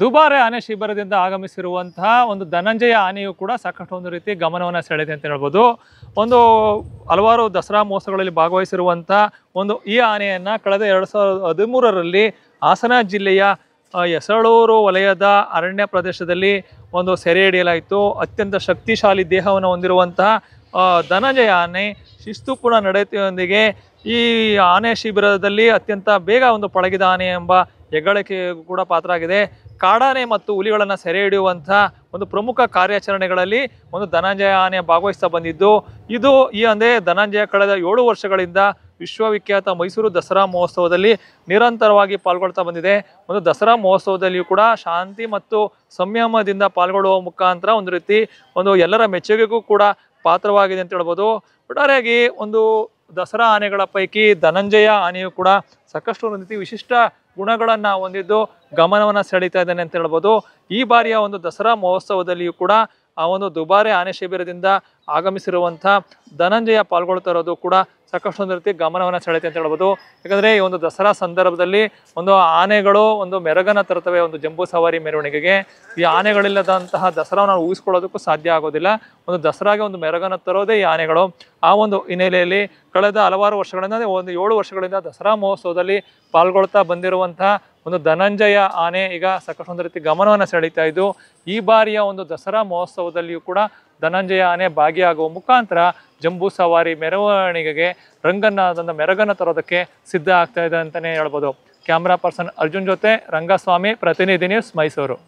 ದುಬಾರೆ ಆನೆ ಶಿಬಿರದಿಂದ ಆಗಮಿಸಿರುವಂತಹ ಒಂದು ಧನಂಜಯ ಆನೆಯು ಕೂಡ ಸಾಕಷ್ಟು ಒಂದು ರೀತಿ ಗಮನವನ್ನು ಸೆಳೆದಿದೆ ಅಂತ ಹೇಳ್ಬೋದು. ಒಂದು ಹಲವಾರು ದಸರಾ ಮಹೋತ್ಸವಗಳಲ್ಲಿ ಭಾಗವಹಿಸಿರುವಂಥ ಈ ಆನೆಯನ್ನು ಕಳೆದ 2013ರಲ್ಲಿ ಹಾಸನ ಜಿಲ್ಲೆಯ ಯಸಳೂರು ವಲಯದ ಅರಣ್ಯ ಪ್ರದೇಶದಲ್ಲಿ ಒಂದು ಸೆರೆ ಹಿಡಿಯಲಾಯಿತು. ಅತ್ಯಂತ ಶಕ್ತಿಶಾಲಿ ದೇಹವನ್ನು ಹೊಂದಿರುವಂತಹ ಧನಂಜಯ ಆನೆ ಶಿಸ್ತುಪೂರ್ಣ ನಡತೆಯೊಂದಿಗೆ ಈ ಆನೆ ಶಿಬಿರದಲ್ಲಿ ಅತ್ಯಂತ ಬೇಗ ಒಂದು ಪಳಗಿದ ಆನೆ ಎಂಬ ಹೆಗ್ಗಳಿಕೆಗೂ ಕೂಡ ಪಾತ್ರ ಆಗಿದೆ. ಕಾಡಾನೆ ಮತ್ತು ಹುಲಿಗಳನ್ನು ಸೆರೆ ಹಿಡಿಯುವಂಥ ಒಂದು ಪ್ರಮುಖ ಕಾರ್ಯಾಚರಣೆಗಳಲ್ಲಿ ಧನಂಜಯ ಆನೆ ಭಾಗವಹಿಸ್ತಾ ಬಂದಿದ್ದು, ಇದು ಧನಂಜಯ ಕಳೆದ 7 ವರ್ಷಗಳಿಂದ ವಿಶ್ವವಿಖ್ಯಾತ ಮೈಸೂರು ದಸರಾ ಮಹೋತ್ಸವದಲ್ಲಿ ನಿರಂತರವಾಗಿ ಪಾಲ್ಗೊಳ್ತಾ ಬಂದಿದೆ. ದಸರಾ ಮಹೋತ್ಸವದಲ್ಲಿಯೂ ಕೂಡ ಶಾಂತಿ ಮತ್ತು ಸಂಯಮದಿಂದ ಪಾಲ್ಗೊಳ್ಳುವ ಮುಖಾಂತರ ಒಂದು ರೀತಿ ಎಲ್ಲರ ಮೆಚ್ಚುಗೆಗೂ ಕೂಡ ಪಾತ್ರವಾಗಿದೆ ಅಂತ ಹೇಳ್ಬೋದು. ಒಟ್ಟಾರೆಯಾಗಿ ದಸರಾ ಆನೆಗಳ ಪೈಕಿ ಧನಂಜಯ ಆನೆಯು ಕೂಡ ಸಾಕಷ್ಟು ಒಂದು ರೀತಿ ವಿಶಿಷ್ಟ ಗುಣಗಳನ್ನು ಹೊಂದಿದ್ದು ಗಮನವನ್ನು ಸೆಳೀತಾ ಇದ್ದಾನೆ ಅಂತ ಹೇಳ್ಬೋದು. ಈ ಬಾರಿಯ ದಸರಾ ಮಹೋತ್ಸವದಲ್ಲಿಯೂ ಕೂಡ ಆ ದುಬಾರೆ ಆನೆ ಶಿಬಿರದಿಂದ ಆಗಮಿಸಿರುವಂಥ ಧನಂಜಯ ಪಾಲ್ಗೊಳ್ತಾ ಇರೋದು ಕೂಡ ಸಾಕಷ್ಟು ಒಂದು ರೀತಿ ಗಮನವನ್ನು ಸೆಳೆಯುತ್ತೆ ಅಂತ ಹೇಳ್ಬೋದು. ಯಾಕಂದರೆ ಈ ದಸರಾ ಸಂದರ್ಭದಲ್ಲಿ ಆನೆಗಳು ಮೆರಗನ್ನು ತರುತ್ತವೆ ಜಂಬೂ ಸವಾರಿ ಮೆರವಣಿಗೆಗೆ. ಈ ಆನೆಗಳಿಲ್ಲದಂತಹ ದಸರಾವನ್ನು ಊಹಿಸ್ಕೊಳ್ಳೋದಕ್ಕೂ ಸಾಧ್ಯ ಆಗೋದಿಲ್ಲ. ದಸರಾಗೆ ಮೆರಗನ್ನು ತರೋದೇ ಈ ಆನೆಗಳು. ಆ ಹಿನ್ನೆಲೆಯಲ್ಲಿ ಕಳೆದ ಹಲವಾರು ವರ್ಷಗಳಿಂದ 7 ವರ್ಷಗಳಿಂದ ದಸರಾ ಮಹೋತ್ಸವದಲ್ಲಿ ಪಾಲ್ಗೊಳ್ತಾ ಬಂದಿರುವಂತಹ ಧನಂಜಯ ಆನೆ ಈಗ ಸಾಕಷ್ಟು ಒಂದು ರೀತಿ ಗಮನವನ್ನು ಸೆಳೀತಾ ಇದ್ದು, ಈ ಬಾರಿಯ ದಸರಾ ಮಹೋತ್ಸವದಲ್ಲಿಯೂ ಕೂಡ ಧನಂಜಯ ಆನೆ ಭಾಗಿಯಾಗುವ ಮುಖಾಂತರ ಜಂಬೂ ಸವಾರಿ ಮೆರವಣಿಗೆಗೆ ಮೆರಗನ್ನು ತರೋದಕ್ಕೆ ಸಿದ್ಧ ಆಗ್ತಾ ಇದೆ ಅಂತಲೇ ಹೇಳ್ಬೋದು. ಕ್ಯಾಮ್ರಾ ಪರ್ಸನ್ ಅರ್ಜುನ್ ಜೊತೆ ರಂಗಸ್ವಾಮಿ, ಪ್ರತಿನಿಧಿ ನ್ಯೂಸ್, ಮೈಸೂರು.